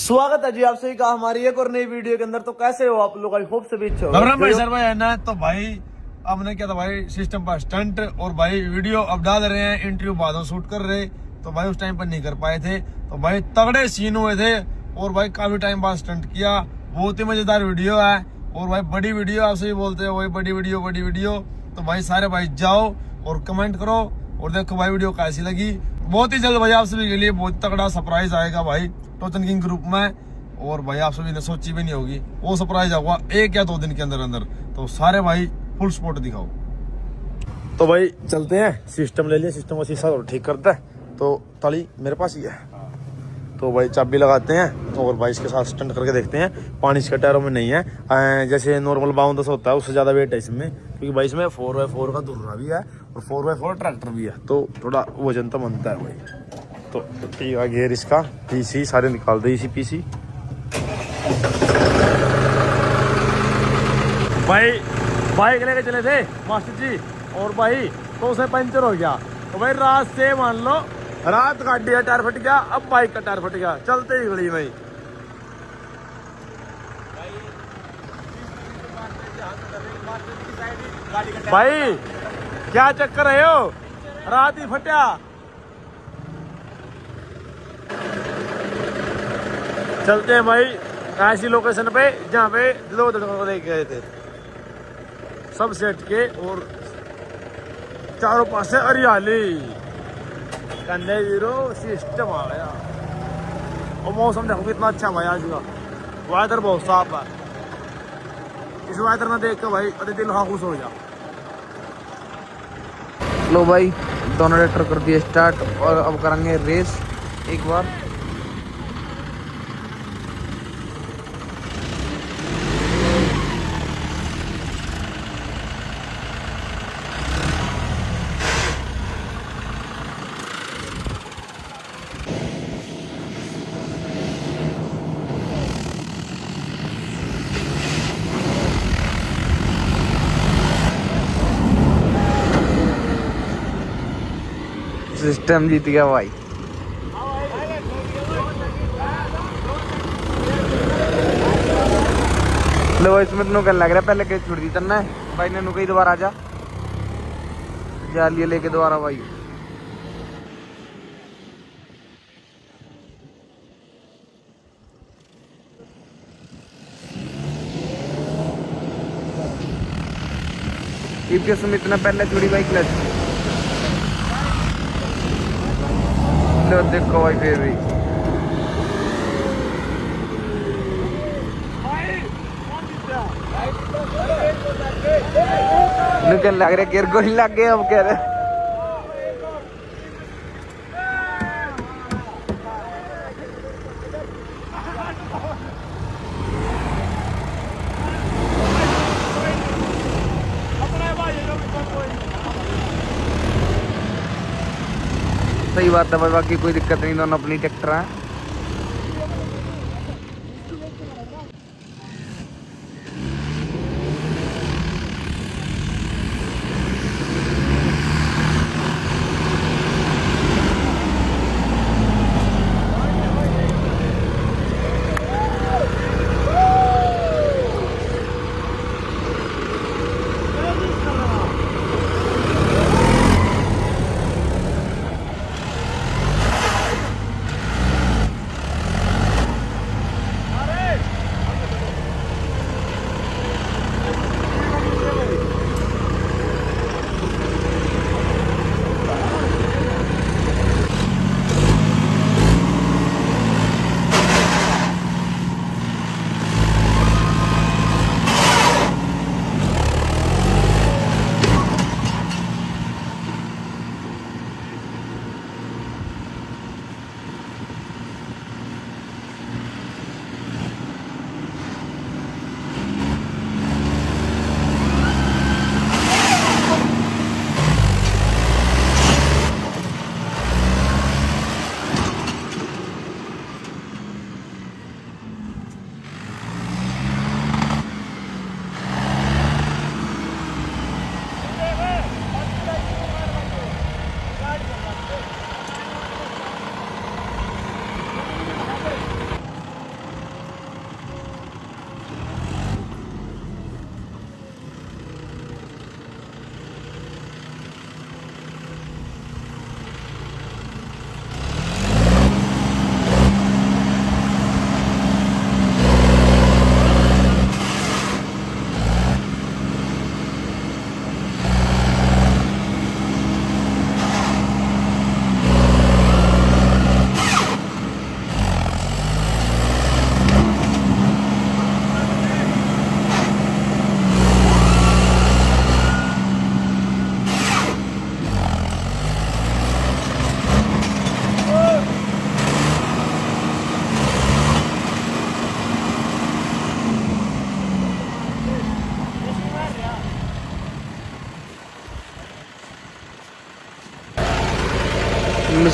स्वागत है जी आप सभी का हमारी एक और नई वीडियो के अंदर। तो कैसे हो आप लोग? आई होप सभी अच्छे हो। भाई सर भाई है ना, तो भाई हमने क्या था भाई सिस्टम पर स्टंट, और भाई वीडियो अब डाल रहे हैं, इंटरव्यू बाद में शूट कर रहे, तो भाई उस टाइम पर नहीं कर पाए थे। तो भाई तगड़े सीन हुए थे और भाई काफी टाइम बाद स्टंट किया, बहुत ही मजेदार वीडियो है। और भाई बड़ी वीडियो आपसे भी बोलते हैं, वही बड़ी वीडियो। तो भाई सारे भाई जाओ और कमेंट करो और देखो भाई वीडियो कैसी लगी। बहुत ही जल्द भाई आप सभी के लिए बहुत तगड़ा सरप्राइज आएगा भाई टोचन किंग ग्रुप में, और भाई आप सभी ने सोची भी नहीं होगी वो सरप्राइज आऊगा 1 या 2 दिन के अंदर। तो सारे भाई फुल सपोर्ट दिखाओ। तो भाई चलते हैं, सिस्टम ले लिया, सिस्टम का शीशा ठीक करता है, तो ताली मेरे पास ही है। तो भाई चाबी लगाते हैं और भाई इसके साथ स्टंट करके देखते हैं। पानी इसके टायरों में नहीं है, जैसे नॉर्मल 52 होता है उससे ज्यादा वेट है इसमें, क्योंकि भाई इसमें 4x4 का दुर्रा भी है और 4x4 ट्रैक्टर भी है, तो थोड़ा वजन तो बनता है भाई। तो ठीक है, गेयर इसका पीसी सारे निकाल दे, इसी पीसी। भाई बाइक लेके चले थे मास्टर जी, और भाई तो उसे पंचर हो गया। तो भाई रात से मान लो रात गाड़ी का टायर फट गया, अब बाइक का टायर फट गया चलते ही गली में। भाई क्या चक्कर है यो, रात ही फटा। चलते हैं भाई ऐसी लोकेशन पे जहाँ पे लोग देख गए थे, सब सेट के और चारों पास से हरियाली, कंधे हीरो सिस्टम आ गया। और मौसम देखो कितना अच्छा भाई, आज का वेदर बहुत साफ है। इस वेदर में देख के भाई अरे दिल खुश हो जा। लो भाई दोनों ट्रैक्टर कर दिए स्टार्ट, और अब करेंगे रेस एक बार। सिस्टम जीत गया भाई। लो इसमें तो लग रहा है पहले के छुड़ दी तन्ना है भाई ने कई दोबारा आजा जालिए लेके दोबारा भाई। ईपीएस में इतना पहले छुड़ी भाई क्लच। लो देखो भाई फिर भी निकल लग रहा गिर गोली लग गए, अब कह रहे सही बात है भाई, बाकी कोई दिक्कत नहीं, दोनों अपनी ट्रैक्टर है।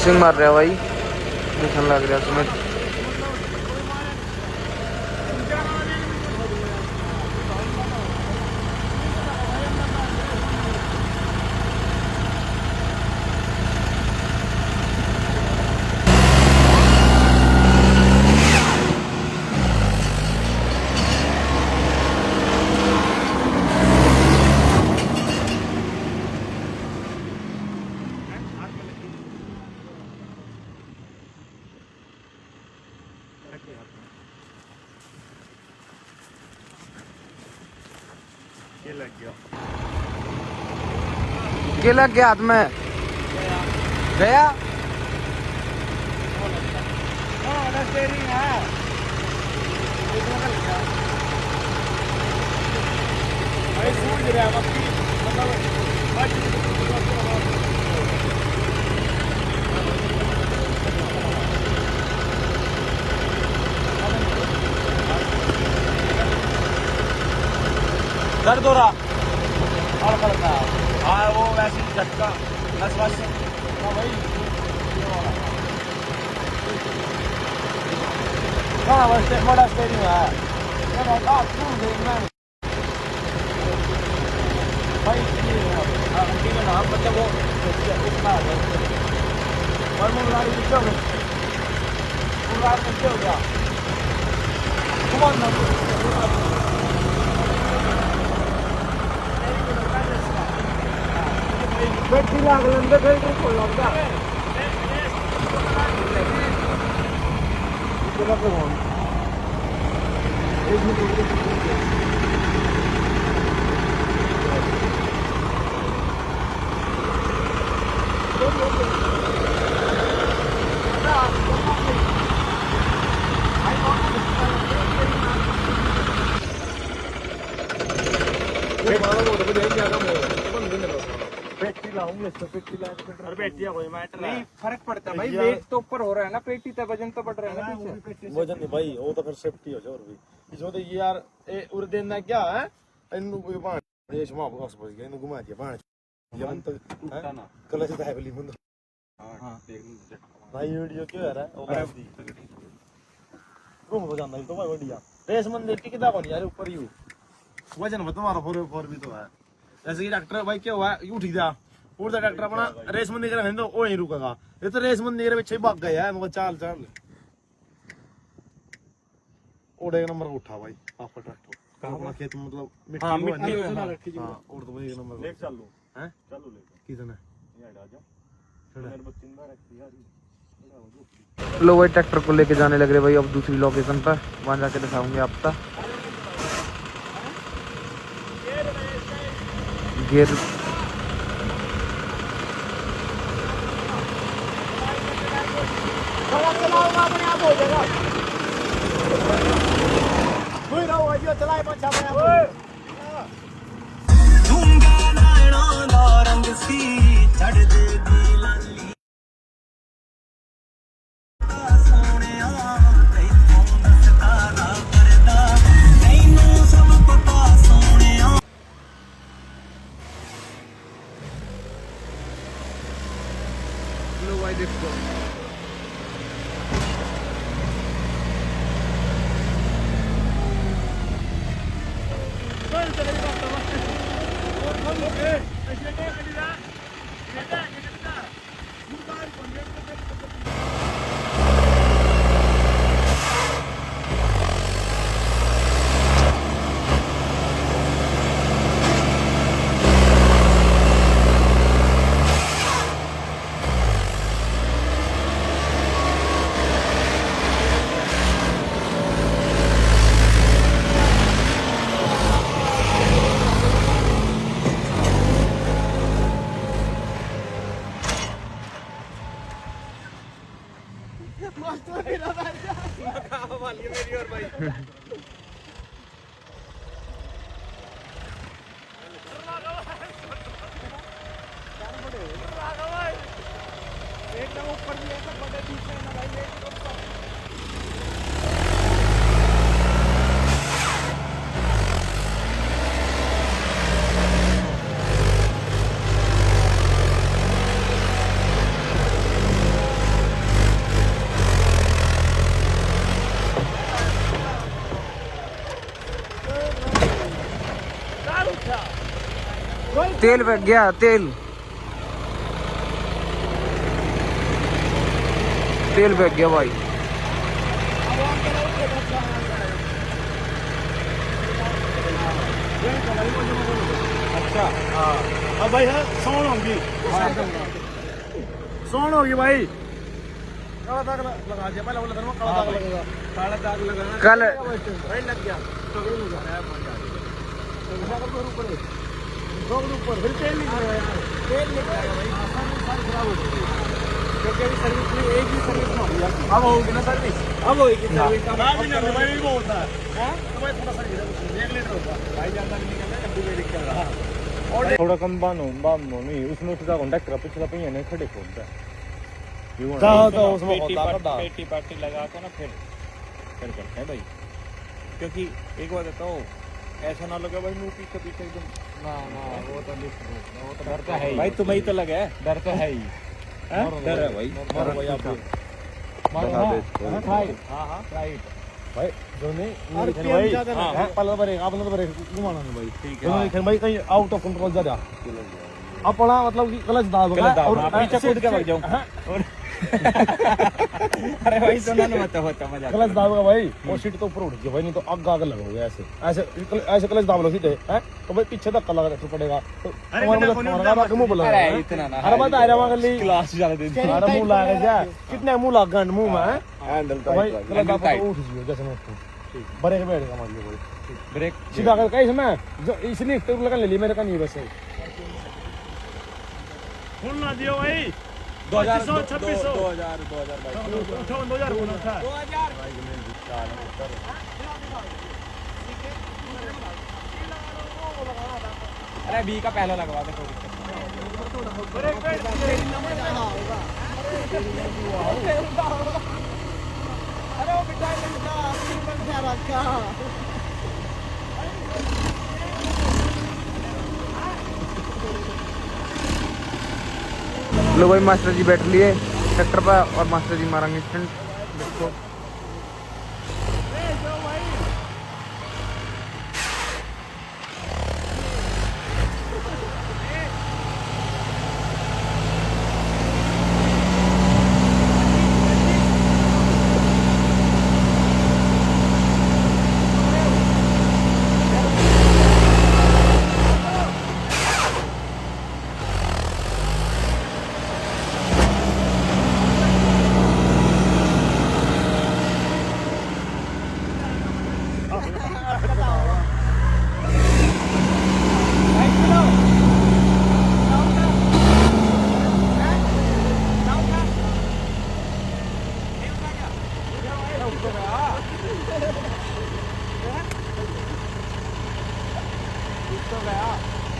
फिनिशिंग मार रहा है भाई, दिखने लग रहा है उसमें। ये लग गया हाथ में, गया दर्द हो रहा और करता हाँ वो वैसे ही झटका बस बस हाँ भाई हाँ बस बड़ा स्टेरिंग है ये बता क्यों देखना भाई ये का नाम मतलब वो इतना और मैं गाड़ी कितना पूरा कैसे हो गया बैटरी लाग लेंगे फिर कोई होगा चलो तो फोन एक मिनट नहीं फर्क पड़ता है भाई, वेट तो ऊपर हो रहा है ना पेटी तक, वजन तो बढ़ रहा है ना पीछे। वजन नहीं भाई वो तो फिर सेफ्टी हो जाए और भी इसमें तो ये यार ए उर देना क्या है इन बाण ये शमा बस बस गए इन घुमा दिया बाण ये तो टूटता ना कल से है बली बंद हां देख भाई वीडियो क्यों आ रहा है ओ दी रूम हो जाना तो भाई बढ़िया रेस मंदिर टिकदा कौन यार ऊपर यू वजन में तुम्हारा 4 भी तो है जैसे कि डॉक्टर भाई क्या हुआ यू ठीक था और डॉक्टर अपना रेस मंदिर का तो वो नहीं रुकेगा ये तो रेस मंदिर पीछे भाग गया है मतलब चाल चाल और एक नंबर उठा भाई पापा ट्रैक्टर अपना खेत मतलब मिट्टी हाँ, वो मिट्टी है है, हां और तो भाई एक नंबर ले चल लो हैं चल लो ले किधर है ये आ जा मेरे बच्चिंदा रखती यार लो भाई ट्रैक्टर को लेके जाने लग रहे भाई अब दूसरी लोकेशन पर, वहां जाके दिखाऊंगे आपका गियर। थोड़ा चलाओगा अपने आप हो जाएगा कोई रहो भाई चलाए पछा अपने दूंगा नैना दा रंग सी चढ़ देगी लाली सोनिया तैनू दसदा ना करदा तैनू सब पता सोनिया। लो भाई देखो एकदम ऊपर भी ऐसा बड़े पीछे ना भाई तेल फेंक गया, तेल फेंक गया भाई। अच्छा हाँ, अब भाई है सौन होगी, सौन होगी भाई। काला दाग लगा दिया पहले, बोला था ना काला दाग लगेगा, काला दाग लगाना कल भाई लग गया तो भी नहीं जा रहा है ऊपर, फिर तेल निकल रहा है, तेल निकल रहा है भाई, सारी खराब हो गई क्योंकि अभी सर्विस में एक ही सर्विस में होगी, अब होगी ना सर्विस, अब होगी सर्विस का भाई वो होता है तो भाई थोड़ा सा 1 लीटर होगा भाई, ज्यादा नहीं निकलना, कभी भी दिक्कत रहा और थोड़ा कम बानो नहीं उसमें उसका कंडक्टर पिछला पहिया नहीं खड़े खोलता है तो उसमें होता है पेटी पाटी लगा के ना फिर करते हैं भाई, क्योंकि एक बात बताओ ऐसा ना लगे भाई मुंह पीछे पीछे एकदम ना वो तो वो तो डर है भाई, तुम्हें तो लगे डर तो है ही, डर है भाई, मारो भाई आप हाँ राइट भाई जो नहीं भाई हां पल बरे आपने तो बरे घुमाना नहीं भाई, ठीक है भाई कहीं आउट ऑफ कंट्रोल जा अपना मतलब कि क्लच दाबोगा और पीछे कूद के भाग जाऊं अरे भाई सुना ना मत होता मजा, क्लच दाबोगा भाई और सीट तो ऊपर उठ गई भाई, नहीं तो आग लगोगे ऐसे ऐसे ऐसे क्लच दाब लो सीधे हैं तो भाई पीछे धक्का लगा तो पड़ेगा, तो हमारा मुंह बोला अरे इतना ना, अरे बता रहा हूं गली क्लास ज्यादा दिन हमारा मुंह लगा जा कितने मुंह लगा मुंह में हैंडल तो भाई क्लच दाब तो उठ जियो जैसे मैं ब्रेक बैठेगा मान लो भाई, ब्रेक सीधा कर कैसे मैं जो इसलिए तो लगा ले ली मेरे का नहीं बस है फुल ना दियो भाई 2000 2600 2000 उठाओ 2000 बोलो था 2000 अरे बी का पहला लगवा दे अरे वो बिठाई रखा लो भाई मास्टर जी बैठ लिए ट्रैक्टर पर और मास्टर जी मारेंगे स्टंट, देखो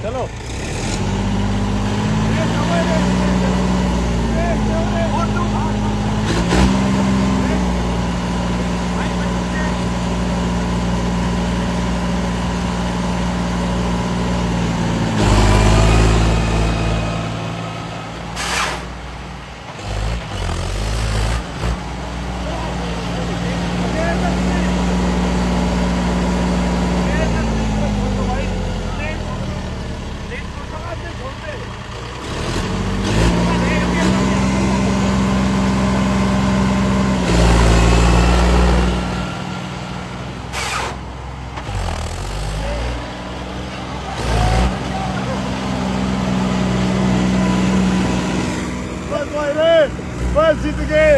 चलो बस जीत गए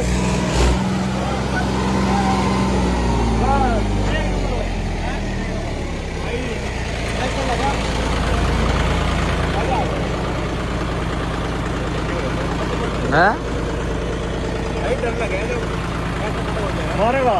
हैं मारेगा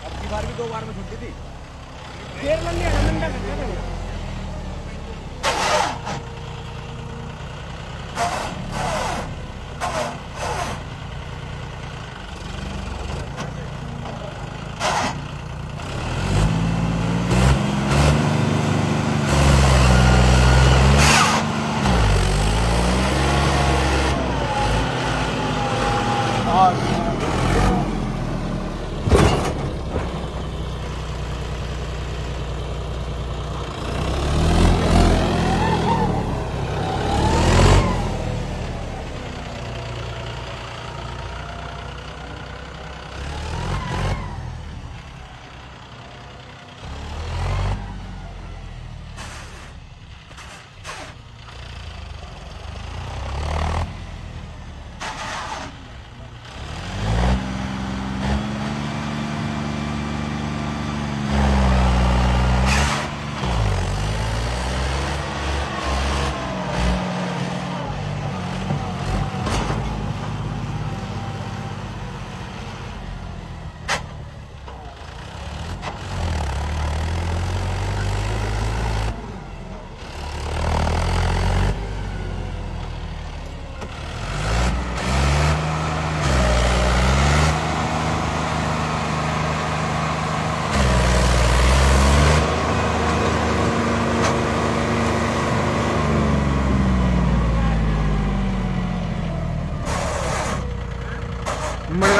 अब की बार भी 2 बार में छुट्टी थी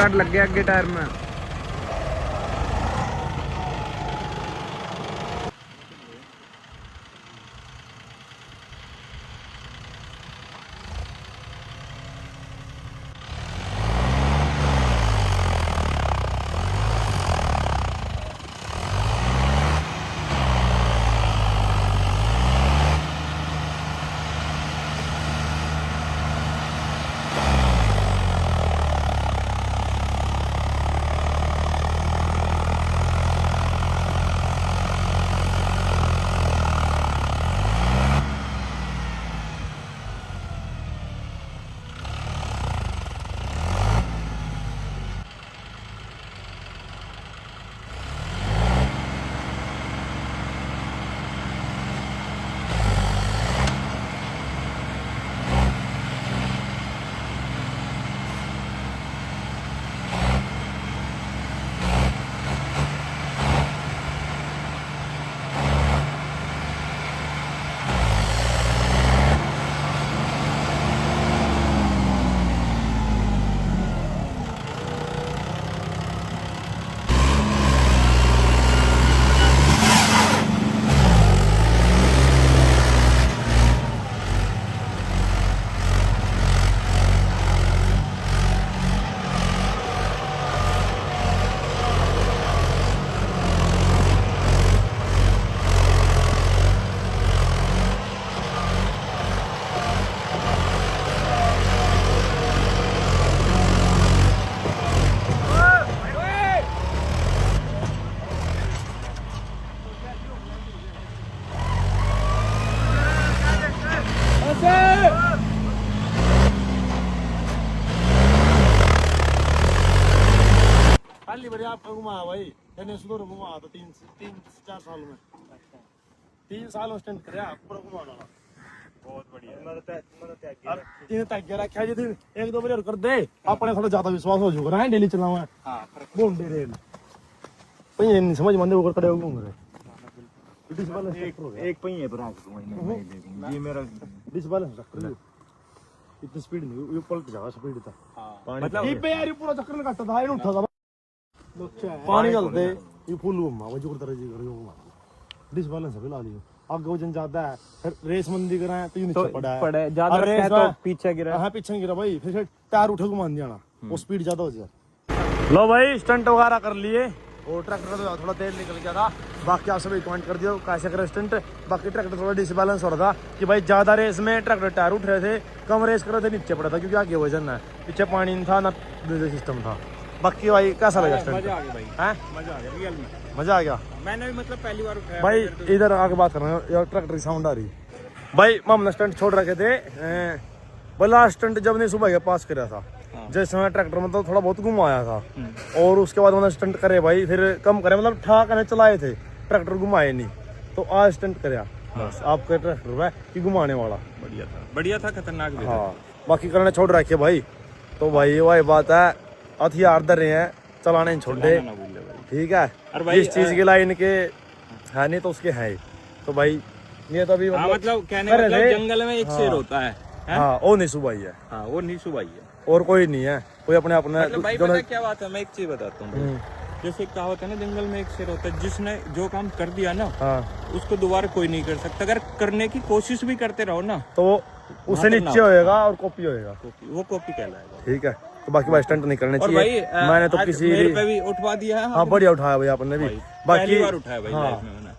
गार्ड लग गया आगे टायर में। पहली बार आपका घुमाया भाई, मैंने सुधर घुमाया था 3-4 साल में। 3 साल में स्टंट करे पूरा घुमाना। बहुत बढ़िया। अब तीन तक गिरा क्या जी, 1-2 बार कर दे अपने थोड़ा ज्यादा विश्वास हो जाएगा ना, डेली चलाऊं है। हां बोल दे रे भाई, नहीं समझ मंदे ऊपर खड़े हो घूम रहे। एक पहिए पर आके मैं ये मेरा डिसबैलेंस कर रही इतनी स्पीड नहीं, ये पलट जाएगा स्पीड था। मतलब ये पे यार ये पूरा चक्कर लगाता था, ये उठा था पानी चलते ये फुल घुमा वो जो तरह जी करो घुमा डिसबैलेंस है ला लियो। आगे वजन ज्यादा है, फिर रेस मंदी कराए तो ये नीचे पड़ा है ज्यादा रेस तो पीछे गिरा। हां पीछे गिरा भाई, फिर टायर उठे घुमा देना, वो स्पीड ज्यादा हो जाए। लो भाई स्टंट वगैरह कर लिए और ट्रैक्टर का थोड़ा तेल निकल गया था। बाकी आप सभी कमेंट कर दियो कैसे करे स्टंट। बाकी ट्रैक्टर थोड़ा डिसबैलेंस हो रहा था कि भाई ज्यादा रेस में ट्रैक्टर टायर उठ रहे थे, कम रेस कर रहे थे नीचे पड़ा था क्योंकि आगे वजन है, पीछे पानी नहीं था ना सिस्टम था। बाकी भाई कैसा लगा स्टंट? मजा आ गया भाई, हैं मजा आ गया रियल में, मजा आ गया मैंने भी मतलब पहली बार उठाया भाई। इधर आके बात कर रहे हैं यार, ट्रैक्टर की साउंड आ रही भाई। हमने स्टंट छोड़ रखे थे, बला स्टंट जब ने सुबह के पास करा था, जैसे मैं ट्रैक्टर में तो थोड़ा बहुत घुमाया था और उसके बाद मैंने स्टंट करे भाई, फिर कम करे मतलब ठा करने चलाए थे, ट्रैक्टर घुमाए नहीं, तो आज स्टंट कराया बस आपके ट्रैक्टर है कि घुमाने वाला। बढ़िया था, खतरनाक भी था। हाँ बाकी करने छोड़ रखे भाई, तो भाई वही बात है, हथियार धर रहे हैं चलाने नहीं छोड़े, ठीक है। इस चीज की लाइन के है नहीं तो उसके है ही, तो भाई ये तो अभी मतलब कहने का मतलब जंगल में एक शेर होता है। हाँ वो नहीं सुबाई है, हाँ वो नहीं सुबाई है और कोई नहीं है, कोई अपने अपने मतलब भाई पता क्या बात है, मैं एक चीज बताता हूँ। जैसे क्या होता है ना, जंगल में एक शेर होता है, जिसने जो काम कर दिया ना उसको दोबारा कोई नहीं कर सकता। अगर करने की कोशिश भी करते रहो ना तो उससे नीचे होएगा और कॉपी होएगा, वो कॉपी कहलाएगा, ठीक है। तो बाकी भाई स्टंट नहीं करने चाहिए। भाई मैंने तो किसी मेरे पे भी उठवा दिया है। हाँ बढ़िया उठाया भाई आपने भी, पहली बार उठाया भाई लाइफ में मैंने,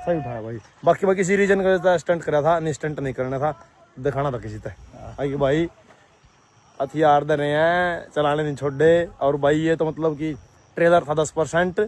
सही उठाया भाई। बाकी भाई किसी रीजन का स्टंट करा था, नहीं स्टंट नहीं करना था, दिखाना था किसी तक भाई। हथियार दे रहे हैं, चलाने नहीं छोड़े। और भाई ये तो मतलब कि ट्रेलर था 10%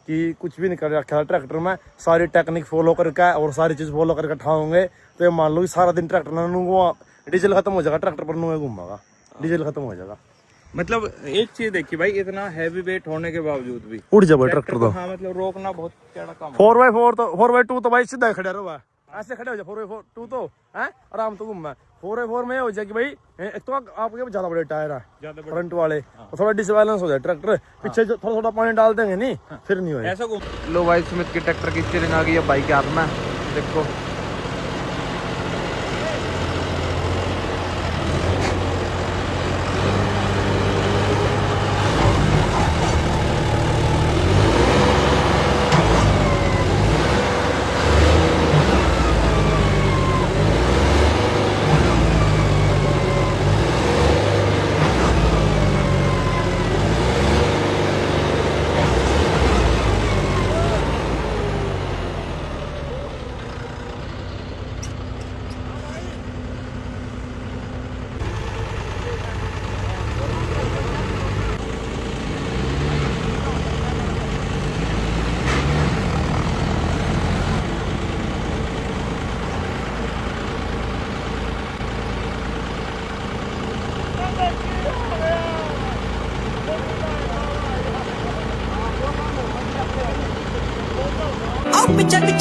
कि कुछ भी नहीं कर रखा था ट्रैक्टर में, सारी टेक्निक फॉलो करके और सारी चीज फॉलो करके उठाओगे तो ये मान लो कि सारा दिन ट्रैक्टर में डीजल खत्म हो जाएगा, ट्रैक्टर पर नुए घूमेगा, डीजल खत्म हो जाएगा। मतलब एक चीज देखिए भाई, इतना हैवी वेट होने के बावजूद भी उड़ जाए ट्रैक्टर तो। हाँ मतलब रोकना बहुत टेढ़ा काम है। 4x4 तो 4x2 तो भाई सीधा खड़े रहो, ऐसे खड़े हो जाए। 4x2 तो है आराम तो घूमना। 4x4 में हो जाए कि भाई एक तो आपके ज्यादा बड़े टायर है फ्रंट वाले, तो थोड़ा डिसबैलेंस हो जाए ट्रैक्टर, पीछे थोड़ा थोड़ा पानी डाल देंगे नहीं फिर नहीं होगा ऐसा। लो भाई सुमित की ट्रैक्टर की स्टीयरिंग आ गई है बाइक के हाथ में, देखो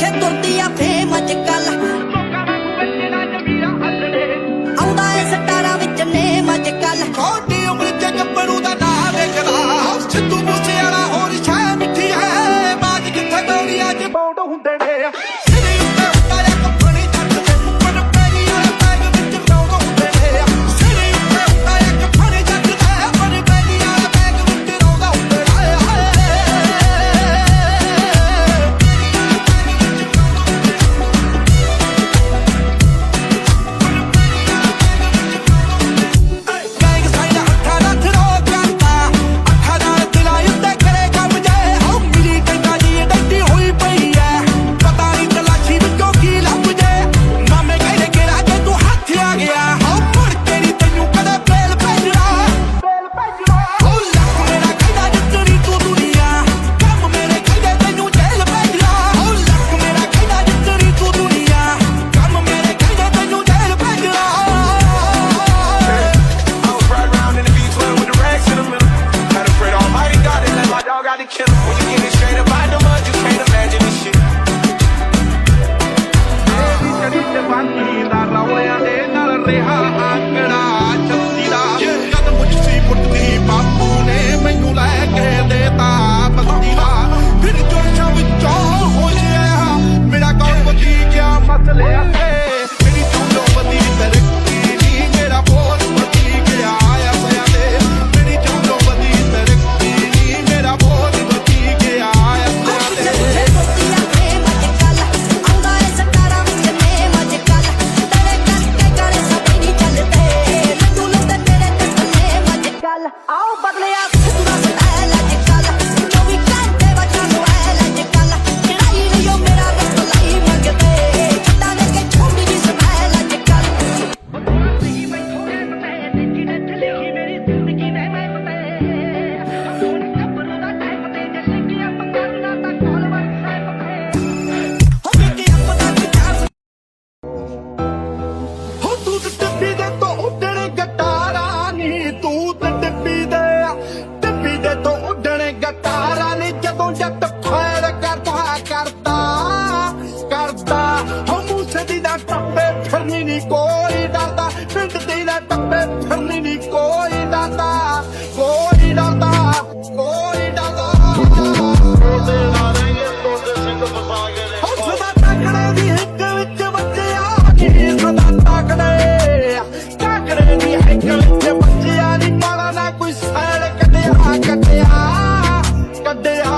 ਪਿੱਛੇ ਤੁਰਦੀ ਆ ਫੇਮ ਅੱਜ ਕੱਲ ਆਉਂਦਾ ਏ ਸਟਾਰਾਂ ਵਿੱਚ ਨੇਮ ਅੱਜ ਕੱਲ ਛੋਟੀ ਉਮਰ ਚ ਗੱਭਰੂ ਦਾ ਨਾਂ ਵੇਖਦਾ ਸਿੱਧੂ ਮੂਸੇ ਵਾਲਾ ਹੋਰ ਸ਼ਾਇ ਮਿੱਠੀ ਹੈ ਬਾਜ ਕਿੱਥੇ ਗੋਲੀਆਂ ਚ ਬੌਂਡ ਹੁੰਦੇ ਨੇ ਸਿਰੇ ਉੱਤੇ ਹੁੰਦਾ ਆ ਕੱਪੜੇ ਜੱਟ ਦੇ ਉੱਪਰ ਪੈਰੀ ਵਾਲੇ ਪੈਗ ਵਿੱਚ ਰੌਂਦ ਹੁੰਦੇ ਨੇ ਸਿਰੇ ਉੱਤੇ ਹੁੰਦਾ ਆ ਕੱਪੜੇ ਜੱਟ ਦੇ ਉੱਪਰ ਪੈਰੀ ਵਾਲੇ ਪੈਗ ਵਿੱਚ ਰੌਂਦ ਹੁੰਦੇ ਨੇ ਗੈਂਗ ਸਾਈਨ ਅੱਖਾਂ ਦਾ ਥਰੋ ਕਰਦਾ ਅੱਖਾਂ ਨਾਲ ਦਿਲਾਂ ਉੱਤੇ ਕਰੇ ਕੰਮ ਜੇ ਹੋ ਮਿਲੀ ਟੰਗਾ ਜੀ ਡੱਡੀ ਹੋਈ ਪਈ ਐ ਪਤਾ ਨਹੀਂ ਤਲਾਸ਼ੀ ਵਿੱਚੋਂ ਕੀ ਲੱਭ ਜੇ ਮਾਮੇ ਕਹਿੰਦੇ ਕਿਹੜਾ ਜੇ ਤੂੰ ਹੱਥ ਆ ਗਿਆ ਹੋ ਮੁੜ ਕੇ ਨਹੀਂ ਤੈਨੂੰ ਕਦੇ ਬੇਲ ਭੇਜਣਾ ਹੋ ਲੱਖ ਮੇਰਾ ਕਹਿੰਦਾ ਜਿੱਤਣੀ ਤੂੰ ਦੁਨੀਆ ਕੰਮ ਮੇਰੇ ਕਹਿੰਦੇ ਤੈਨੂੰ ਜੇਲ੍ਹ ਭੇਜਣਾ ਹੋ ਲੱਖ ਮੇਰਾ ਕਹਿੰਦਾ ਜਿੱਤਣੀ ਤੂੰ ਦੁਨੀਆ ਕੰਮ ਮੇਰੇ ਕਹਿੰਦੇ ਤੈਨੂੰ ਜੇਲ੍ਹ ਭੇਜਣਾ I was riding around in the V12 with the racks in the middle. Had to pray to Almighty God and let my dog out to kill him. When you get it straight up out the mud, you can't imagine this shit. ਚੜੀ ਜਵਾਨੀ ਦਾ ਰੌਲਿਆਂ ਦੇ ਨਾਲ ਰਿਹਾ ਆਂਕੜਾ ਛੱਤੀ ਦਾ ਜਦ ਮੁੱਛੀ ਪੁੱਟਦੀ ਬਾਪੂ ਨੇ ਮੈਨੂੰ ਲੈ ਕੇ ਦੇਤਾ ਬਸਤੀ ਦਾ ਫਿਰ ਜੋਸ਼ਾਂ ਵਿੱਚੋਂ ਹੋ ਗਿਆ ਮੇਰਾ ਕੌਣ ਬਚੀ ਗਿਆ ਮਸਲਿਆਂ ਤੇ ਮੇਰੀ ਚੁੰਡੋ ਬਦੀ ਤਰੱਕੀ ਨਹੀਂ ਮੇਰਾ ਬੋਝ ਬਚੀ ਗਿਆ ਅਸਿਆਂ ਦੇ ਮੇਰੀ ਚੁੰਡੋ ਬਦੀ ਤਰੱਕੀ ਨਹੀਂ ਮੇਰਾ ਬੋਝ ਬਚੀ ਗਿਆ ਅਸਿਆਂ ਦੇ ਪਿੱਛੇ ਤੁਰਦੀ ਆ ਫੇਮ ਅੱਜ ਕੱਲ ਆਉਂਦਾ ਏ ਸਟਾਰਾਂ ਵਿੱਚ ਨੇਮ ਅੱਜ ਕੱਲ ਤੇਰੇ ਕਰਕੇ ਗਾਲੇ ਸਾਡੇ ਨਹੀਂ ਚੱਲਦੇ ਲੱਡੂ ਲੁੱਟੇ ਤੇਰੇ ਤੇ ਨੇਮ ਅੱਜ ਕੱਲ ਆਓ ਬਦਲਿਆ ਸਿੱਧੂ ਦਾ ਸਟਾਈਲ ਅੱਜ ਕੱਲ 24 ਘੰਟੇ ਬੱਚਾ ਨੂੰ ਐਲ ਅੱਜ ਕੱਲ ਚੜਾਈ ਲਿਓ ਮੇਰਾ ਰਸਤ ਲਈ ਮੰਗਦੇ ਛੱਡਾਂ ਦੇ ਕੇ ਛੋਟੀ ਦੀ ਸਮੈਲ ਅੱਜ ਕੱਲ ਜ਼ਿੰਦਗੀ ਬੈਠੋਗੇ ਪਤੇ ਜਿਹਨੇ ਲਿਖੀ ਮੇਰੀ ਜ਼ਿੰਦਗੀ ਨੇ ਮੈਂ ਪਤੇ ਹੁਣ ਕੱਪਰੂ ਦਾ ਟਾਈਮ ਤੇ ਜੇ ਸਿੱਕਿਆ ਪੰਗਾਂ ਤਾਂ ਕੋਲ ਵਰਸੇ ਪਤੇ ਹੋ ਬੇਟੀ ਆਪਦਾ ਵਿਚਾਰ ਹੋ ਤੂੰ ਤੇ ਟੱਪੀ ਦੇ ਤੋਂ ਉੱਡਣੇ ਗਟਾਰਾਂ ਨੀ ਤੂੰ ਤੇ ਟੱਪੀ ਦੇ ਤੋਂ ਉੱਡਣੇ ਗਟਾਰਾਂ ਨੀ ਜਦੋਂ ਜੱਟ ਫੈਰ ਕਰਦਾ ਹੋ ਮੂਸੇ ਦੀ ਨਾ ਟੱਪੇ ਫਿਰਨੀ ਨੀ ਕੋਈ ਡਰਦਾ ਪਿੰਡ ਦੀ ਨਾ ਟੱਪੇ ਫਿਰਨੀ ਨੀ ਕੋਈ ਡਰਦਾ ਕੋਈ ਡਰਦਾ ਸਦਾ ਟਾਕੜੇ ਦੀ ਹਿੱਕ ਵਿੱਚ ਬੱਚਿਆ ਨੀ ਸਦਾ ਟਾਕੜੇ ਦੀ ਹਿੱਕ ਵਿੱਚ ਬੱਚਿਆ ਨੀ ਮਾਲਾ ਨਾ ਕੋਈ ਸੈਲ ਕੱਢਿਆ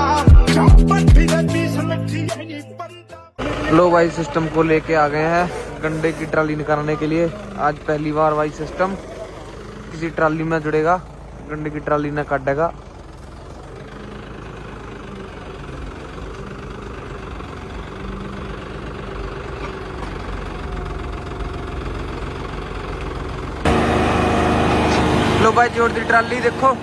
ਚੌਪੱਟੀ ਦੇ ਪੀਸ ਮਿੱਠੀ ਨਹੀਂ ਬੰਦਾ लो भाई सिस्टम को लेके आ गए हैं गंडे की ट्राली निकालने के लिए। आज पहली बार भाई सिस्टम किसी ट्राली में जुड़ेगा, गंडे की ट्राली न काटेगा। लो भाई जोड़ दी ट्राली, देखो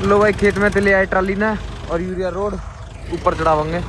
लो भाई खेत में ले आए ट्राली ना और यूरिया रोड ऊपर चढ़ावांगे।